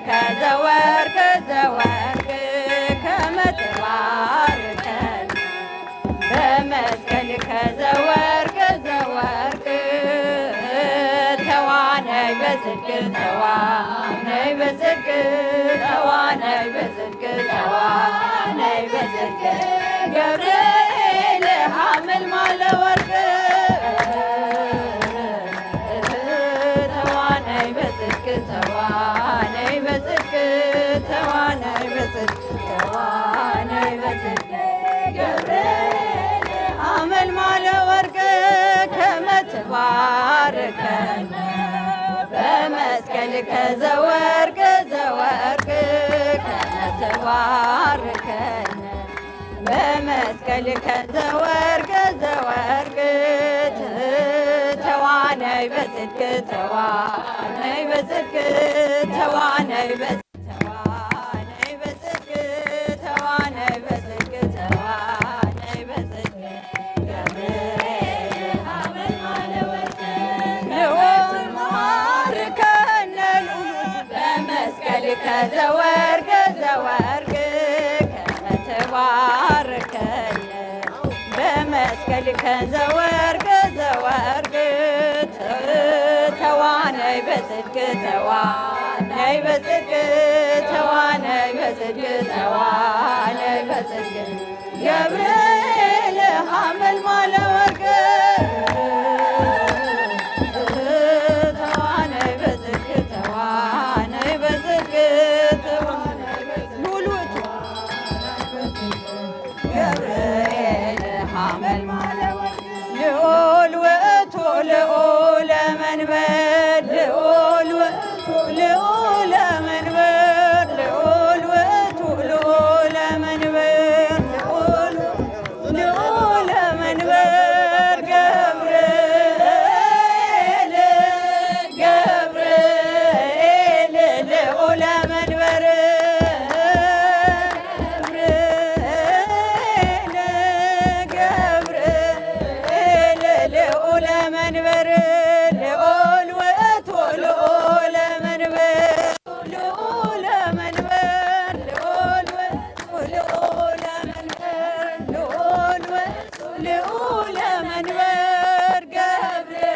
ከዘወርቅ ዘወርቅ ከመትባርከን በመስቀል ከዘወርቅ ዘወርቅ ተዋነይ በጽድቅ ተዋነይ በጽድቅ ተዋነይ በጽድቅ ተዋነይ በጽድቅ ገብርኤል ሐመልማለ ወርቅ ተዋነይ በጽድቅ ተዋነይ በጽድቅ ተዋነይ በጽድቅ ተዋነይ በጽድቅ ገብርኤል ሐመልማለ ወርቅ ከመትባርከን በመስቀል ከዘወርቅ ዘወርቅ ከመትባርከን በመስቀል ከዘወርቅ ዘወርቅ ተዋነይ በጽድቅ ተዋነይ በጽድቅ ተዋነይ በጽድቅ ተዋነይ በጽድቅ ተዋነይ በጽድቅ ተዋነይ በጽድቅ ገብርኤል ሐመልማለ ወርቅ ልዑል ማርከነ ልዑል በመስቀል ከዘወርቅ ዘወርቅ ከመትባርከን በመስቀል ከዘወርቅ ዘወርቅ ተዋነይ በጽድቅ ተዋነይ በጽድቅ ተዋነይ በጽድቅ ተዋነይ በጽድቅ ገብርኤል ሐመልማለ ወርቅ ተዋነይ በጽድቅ ተዋነይ በጽድቅ ሙሉት ገብርኤል ሐመልማለ ወርቅ ልዑል ውእቱ ልዑለ መንበር ልዑል ውእቱ ልዑለ መንበር ልዑል ውእቱ ልዑለ መንበር ልዑለ መንበር ገብርኤል ገብርኤል ልዑለ መንበር ገብርኤል ልዑለ መንበር ልዑል ውእቱ ልዑለ መንበር ልዑለ መንበር ልዑል ውእቱ ልዑለ መንበር ልዑል ውእቱ ልዑለ መንበር ገብርኤል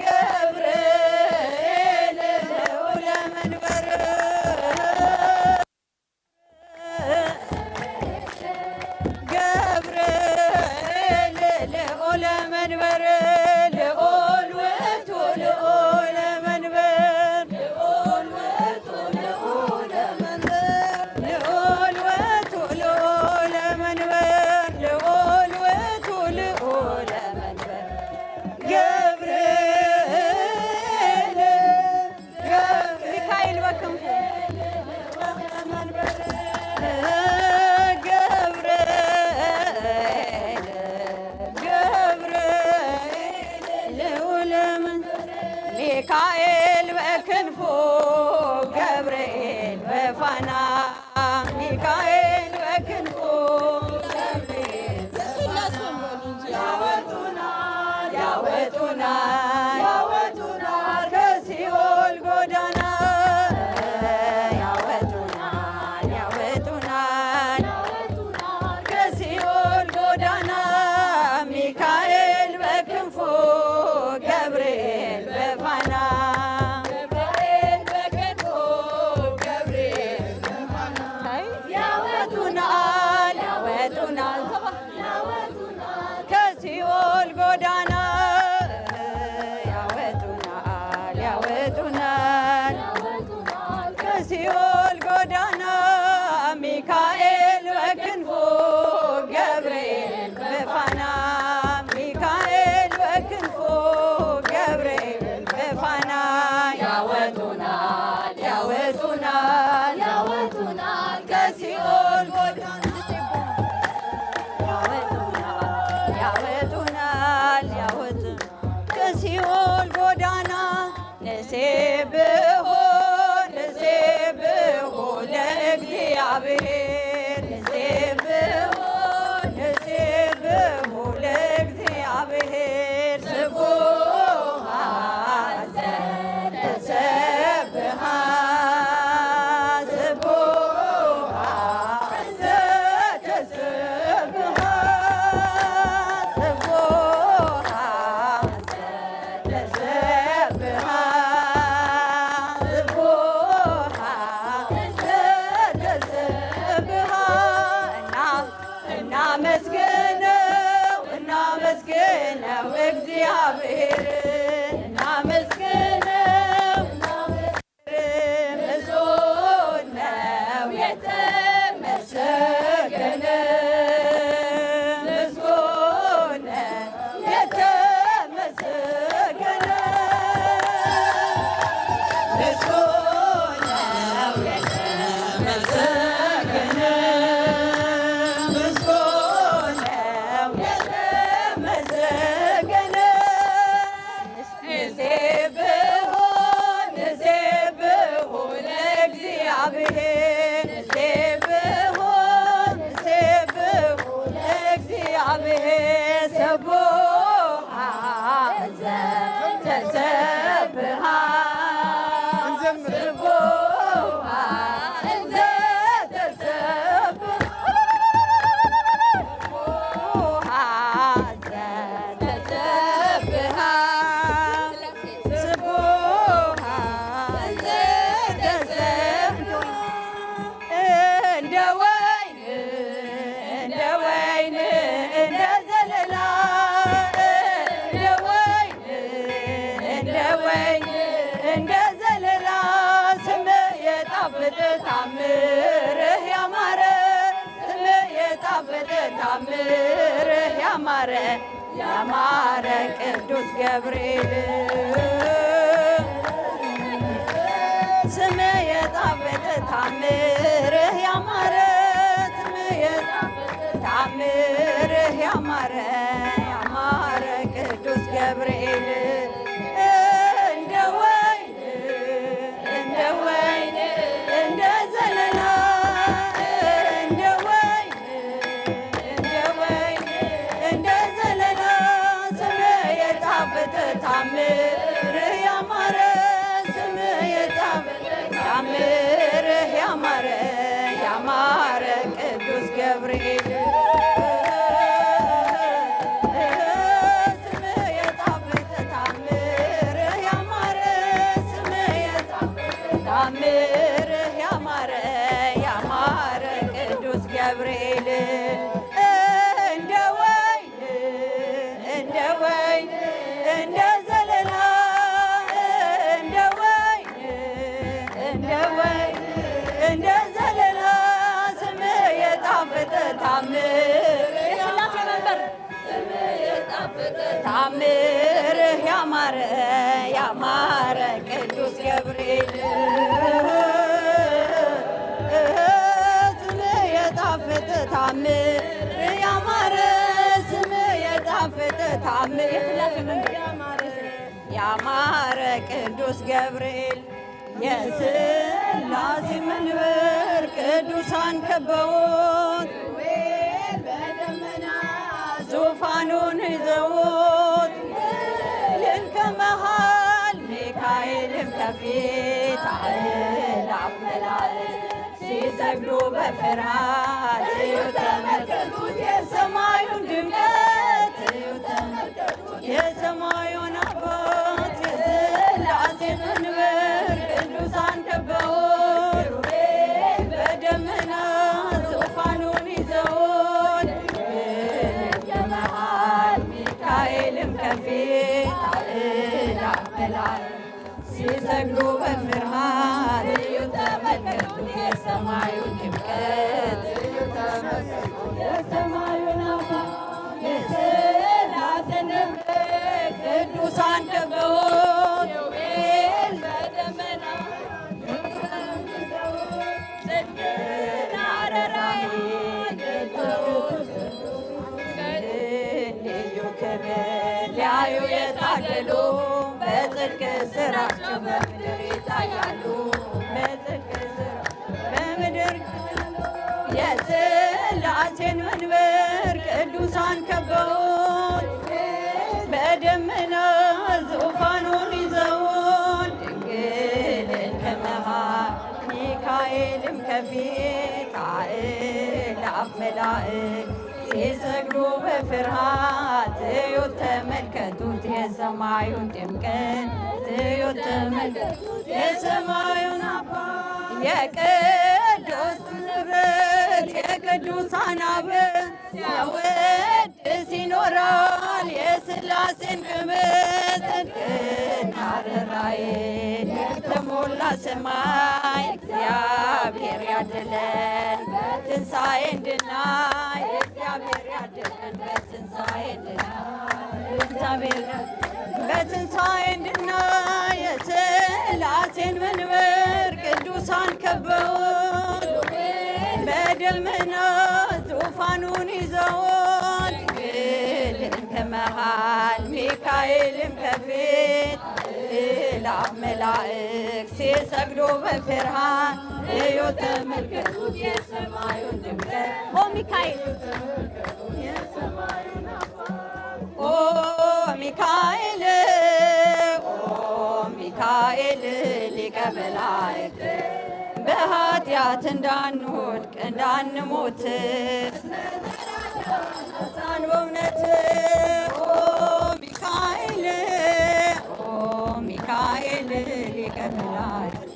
ገብርኤል ልዑለ መንበር ገብርኤል ልዑለ መንበር ልዑል ውእቱ ልዑለ መንበር ልዑል ውእቱ ልዑለ መንበር ልዑል ውእቱ ልዑለ መንበር ንሴብሖ ንሴብሖ ለእግዚአብሔር ንሴብሖ ንሴብሖ ለእግዚአብሔር ስቡሕ ዘተሰብሐ ስቡሕ ዘተሰብሐ ስቡሕ ዘተሰብሐ ስቡሕ ዘተሰብሐ እናመስግነው እናመስግነው እግዚአብሔርን እናመስግነው ምስጉን ነው የተመሰገነ ምስጉን ነው የተመሰገነ ምስጉን ነው የተመሰገነ ምስጉን ነው የተመሰገነ ንሴብሖ ንሴብሖ ለእግዚአብሔር ንሴብሖ ንሴብሖ ለእግዚአብሔር ስቡሕ ዘተሰብሐ ስቡሕ ዘተሰብሐ ዘተሰብሐ ስቡሕ ዘተሰብሐ እንደ ወይን እንደ ወይን እንደ ዘለላ እንደ ወይን እንደ ወይን እንደ ዘለላ ስምህ የጣፈጠ ታምርህ ያማረ ስምህ የጣፈጠ ታምርህ ያማረ ያማረ ቅዱስ ገብርኤል ስምህ የጣፈጠ ታምርህ ያማረ ስምህ የጣፈጠ ታምርህ ያማረ ያማረ ቅዱስ ገብርኤል እንደ ወይን እንደ ወይን እንደ ዘለላ እንደ ወይን እንደ ወይን እንደ ዘለላ ስምህ የጣፈጠ ታምርህ ያማረ ስምህ የጣፈጠ ታምርህ ያማረ ያማረ ቅዱስ ገብርኤል ስምህ የጣፈጠ ታምርህ ያማረ ስምህ የጣፈጠ ታምርህ ያማረ ያማረ ቅዱስ ገብርኤል እንደ ወይን እንደ ወይን እንደ ዘለላ እንደ ወይን እንደ ወይን እንደ ዘለላ ስምህ የጣፈጠ ታምርህ ታምርህ ያማረ ያማረ ቅዱስ ገብርኤል ስምህ የጣፈጠ ታምርህ ያማረ ስምህ የጣፈጠ ታምርህ ያማረ ቅዱስ ገብርኤል የሥላሴ መንበር ቅዱሳን ከበውት በደመና ዙፋኑን ይዘውት ልን ከመሃል ሚካኤልም ከፊት አእላፍ መላእክት ሲሰግዱ በፍርሃት እዩ ተመልከቱት የሰማዩን ድምቀት እዩ ተመልከቱት የሰማዩን አባት የሥላሴ መንበር ቅዱሳን ከበውት በደመና ዙፋኑን ይዘውት ከመሃል ሚካኤልም ከፊት አእላፍ መላእክት ሲሰግዱ በፍርሃት እዩ ተመልከቱት የሰማዩን ድምቀት እዩ ተመልከቱት የሰማዩን አባት የሥላሴን መንበር ቅዱሳን ከበውት በደመና ልዩ ክብር ሊያዩ የታደሉ በጽድቅ ስራቸው በምድር ይታያሉ። በጽድቅ ስራ በምድር የሥላሴን መንበር ቅዱሳን ከበውት በደመና ዙፋኑን ይዘውን ድንግልን ከመሃል ሚካኤልም ከፊት አእላፍ መላእክት ሲሰግዱ በፍርሃት እዩት ተመልከቱት የሰማዩን ድምቀት እዩት ተመልከቱት የሰማዩን አባት የቅዱስ ንብረት የቅዱሳን አብን ሲያወድስ ይኖራል የሥላሴን ክብር ጽድቅና ርኅራኄ የተሞላ ሰማይ እግዚአብሔር ያድለን በትንሣኤ እንድናይ እግዚአብሔር ያድለን በትንሣኤ እንድናይ እግዚአብሔር በትንሣኤ እንድናይ የሥላሴን መንበር ቅዱሳን ከበውን በደመና ዙፋኑን ይዘውን ድንግልን ከመሃል ሚካኤልም ከፊት አእላፍ መላእክት ሲሰግዱ በፍርሃት እዩት ተመልከቱት የሰማዩን ድምቀት ኦ ሚካኤል ኦ ሚካኤል ሚካኤል ሊቀ መላእክት በኃጢአት እንዳንወድቅ እንዳንሞት ጻን በእውነት ኦ ሚካኤል ሚካኤል ሊቀ መላእክት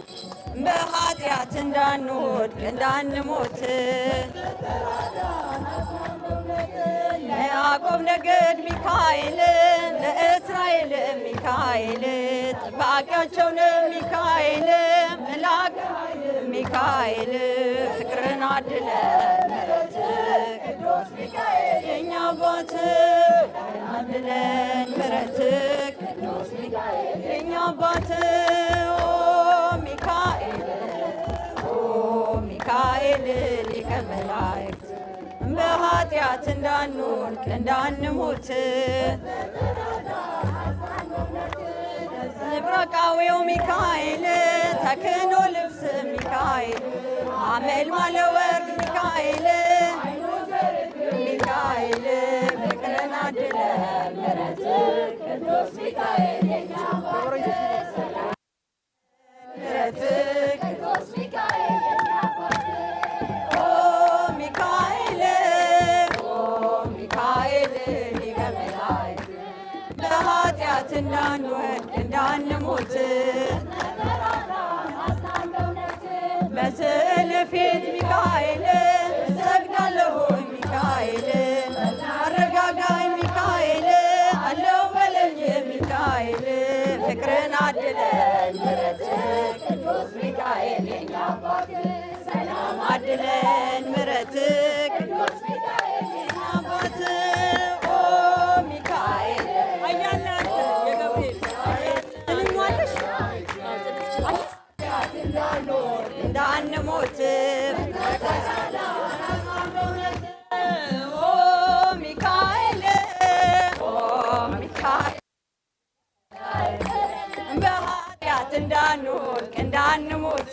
በኃጢአት እንዳንወድቅ እንዳንሞት ለያዕቆብ ነገድ ሚካኤል ለእስራኤል ሚካኤል ጠባቂያቸው ነው ሚካኤል መልአክ ሚካኤል ፍቅርን አድለን ምሕረት ቅዱስ ሚካኤል የእኛ አባት አድለን ምሕረት ቅዱስ ሚካኤል የእኛ አባት ሚካኤል ሚካኤል ሊቀ መላእክት በኃጢአት እንዳንወድቅ እንዳንሞት ዕብራቃዊው ሚካኤል ተክህኖ ልብስ ሚካኤል አመልማለ ወርቅ ሚካኤል ሚካኤል ፍቅርን አድለን ምሕረት ቅዱስ ሚካኤል ምሕረት ቅዱስ ሚካኤል ሚካኤል ሊቀ መላእክት በኃጢአት እንዳንወድቅ እንዳንሞት በስዕል ፊት ሚካኤል እሰግዳለሁ ሚካኤል አረጋጋኝ ሚካኤል አለው በለኝ ሚካኤል ፍቅርን አድለን ምሕረት ቅዱስ ሚካኤል የእኛ አባት ሰላም አድለን ምሕረት ቅዱስ ሚካኤል የእኛ አባት ኦ ሚካኤል አያላት የገብርኤል እልኛለሽ እንዳንሞት ኦ ሚካኤል ሚካኤል በኃጢአት እንዳንወድቅ እንዳንሞት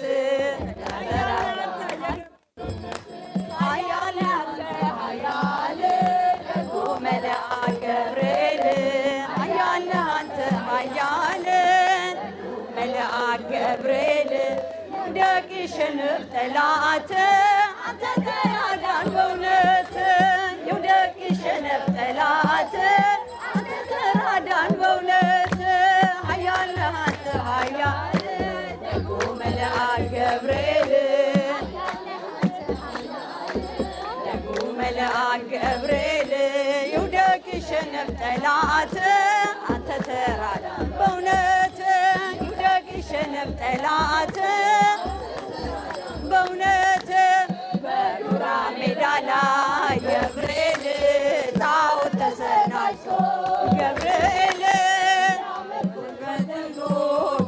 ኃያል ኃያል ደጉ መልአክ ገብርኤል ኃያል አንተ ኃያል መልአክ ገብርኤል ደግ ይሸንፍ ጠላት አንተ ተራዳን በእውነት ይውደቅ ይሸነፍ ጠላት አንተ ተራዳን በእውነት ኃያል አንተ ኃያል ደጉ መልአክ ገብርኤል ደጉ መልአክ ገብርኤል ይውደቅ ይሸነፍ ጠላት አንተ ተራዳን በእውነት ይውደቅ ይሸነፍ ጠላት በእውነት በዱራ ሜዳ ላይ ገብርኤል ጣዖት ተሰናድቶ ገብርኤል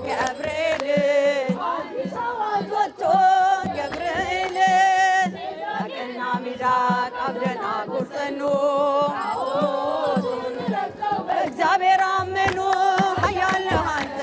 ገብርኤል አዲስ አዋጅ ወጥቶ ገብርኤል አቅና ሚዛቅ አብደና ቁርጥኑ በእግዚአብሔር አመኑ ኃያል አንተ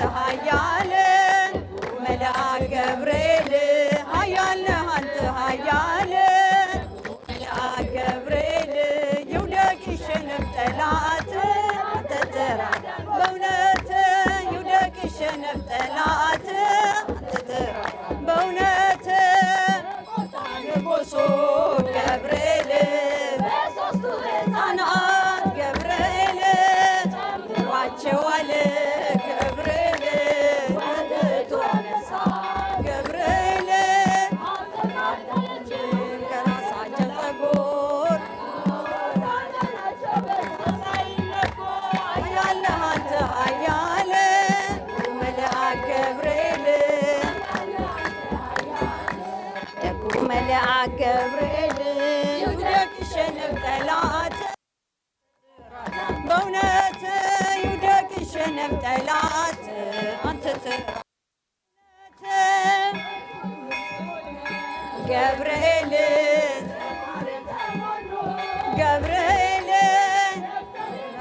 ገብርኤል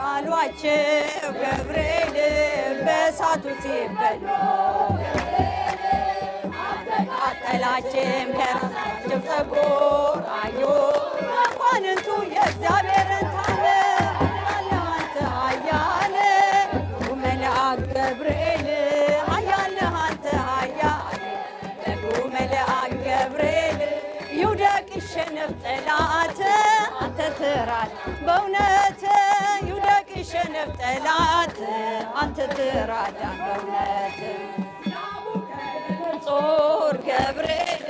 አሏቸው ገብርኤል በእሳቱ ሲበሉ አቃጠላችን ከራሳቸው ፀጉር አዩ መኳንንቱ የእግዚአብሔርን ታምር አንተ ኃያል መልአክ ገብርኤል ኃያል አንተ ኃያል መልአክ ገብርኤል ይውደቅ ይሸነፍ ጠላት አንተ ትራድ በእውነት ይውደቅ ይሸነፍ ጠላት አንተ ትራዳን በእውነት ጾር ገብርኤል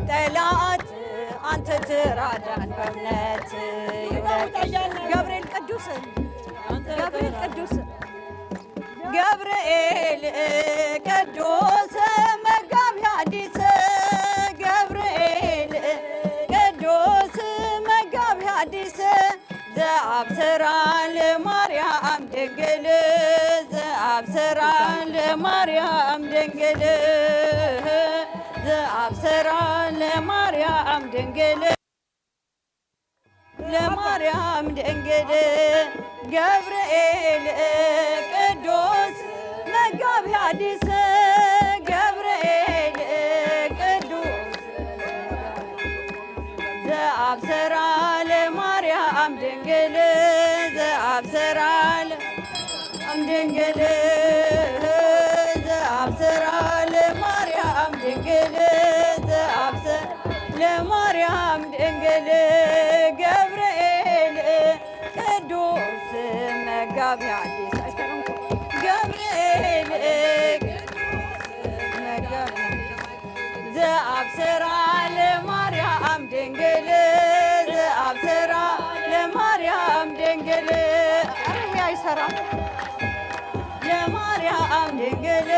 ጠላት አንተ ትራዳን በእምነት ገብርኤል ቅዱስ ገብርኤል ቅዱስ ገብርኤል ቅዱስ መጋቢ ሐዲስ ገብርኤል ቅዱስ መጋቢ ሐዲስ ዘአብስራ ለማርያም ድንግል ዘአብስራ ለማርያም ድንግል ዘአብስራ ለማርያም ድንግል ለማርያም ድንግል ገብርኤል ቅዱስ መጋቢ ሐዲስ ገብርኤል ቅዱስ ዘአብስራ ለማርያም ድንግል ዘአብስራ ለማርያም ድንግል ዘአብስራ ለማርያም ድንግል ዘአብስራ ለማርያም ድንግል ገብርኤል ቅዱስ መጋቢ ሐዲስ ገብርኤል መጋቢ ዘአብስራ ለማርያም ድንግል ዘአብስራ ለማርያም ድንግል አይሰራም ለማርያም ድንግል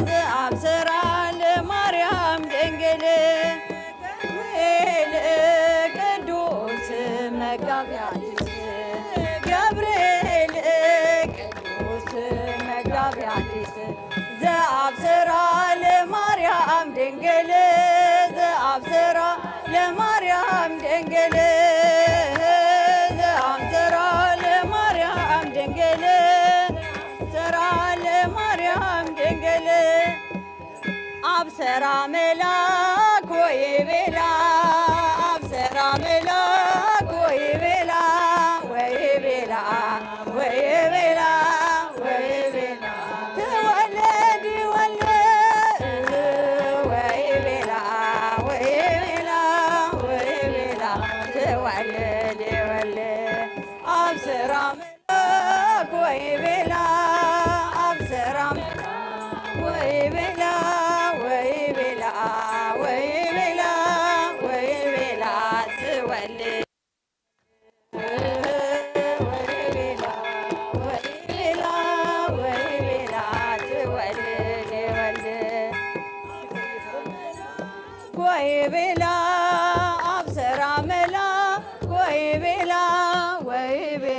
ዘአብስራ ለማርያም ድንግል ገብርኤል ቅዱስ መጋቢ ሐዲስ ገብርኤል ቅዱስ መጋቢ ሐዲስ ዘአብስራ ለማርያም ድንግል ዘአብስራ ለማርያም ድንግል ዘአብስራ ለማርያም ድንግል ዘአብስራ ለማርያም ድንግል አብሰራ መላክ ወይቤላ አብሰራ መላክ ወይቤላ ወይቤላ ወይቤላ ወይቤላ ትወለድ ወለድ ወይቤላ ወይቤላ ወይቤላ ትወለድ ወለድ አብሰራ መላክ ወይቤላ አብሰራ ወይቤላ ወይቤላ ወይቤላ ወይቤላ ትወልድ ወይቤላ ወይቤላ ወይቤላ ትወልድ ወይቤላ አብሰራ መላ ወይቤላ ወይቤላ